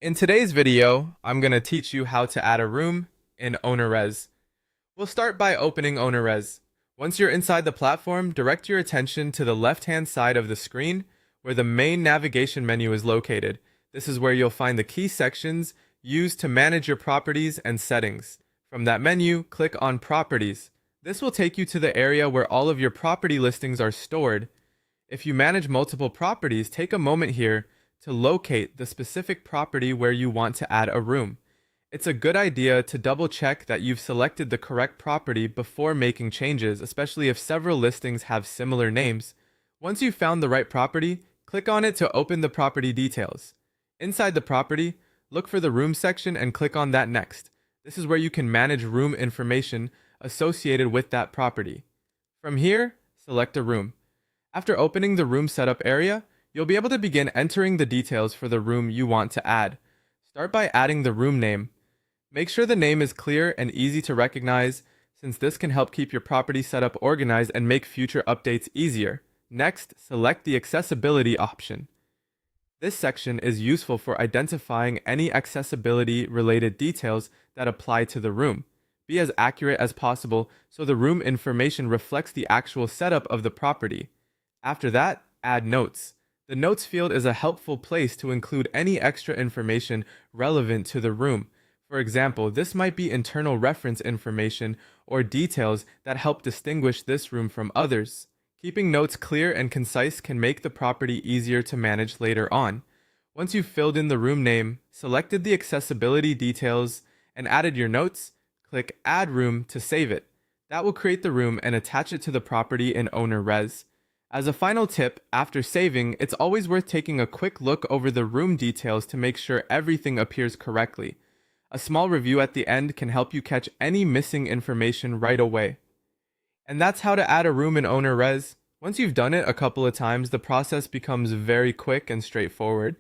In today's video, I'm going to teach you how to add a room in Ownerrez. We'll start by opening Ownerrez. Once you're inside the platform, direct your attention to the left-hand side of the screen where the main navigation menu is located. This is where you'll find the key sections used to manage your properties and settings. From that menu, click on Properties. This will take you to the area where all of your property listings are stored. If you manage multiple properties, take a moment here to locate the specific property where you want to add a room. It's a good idea to double check that you've selected the correct property before making changes, especially if several listings have similar names. Once you've found the right property, click on it to open the property details. Inside the property, look for the room section and click on that next. This is where you can manage room information associated with that property. From here, select a room. After opening the room setup area, you'll be able to begin entering the details for the room you want to add. Start by adding the room name. Make sure the name is clear and easy to recognize, since this can help keep your property setup organized and make future updates easier. Next, select the accessibility option. This section is useful for identifying any accessibility related details that apply to the room. Be as accurate as possible so the room information reflects the actual setup of the property. After that, add notes. The notes field is a helpful place to include any extra information relevant to the room. For example, this might be internal reference information or details that help distinguish this room from others. Keeping notes clear and concise can make the property easier to manage later on. Once you've filled in the room name, selected the accessibility details, and added your notes, click Add Room to save it. That will create the room and attach it to the property in Ownerrez. As a final tip, after saving, it's always worth taking a quick look over the room details to make sure everything appears correctly. A small review at the end can help you catch any missing information right away. And that's how to add a room in Ownerrez. Once you've done it a couple of times, the process becomes very quick and straightforward.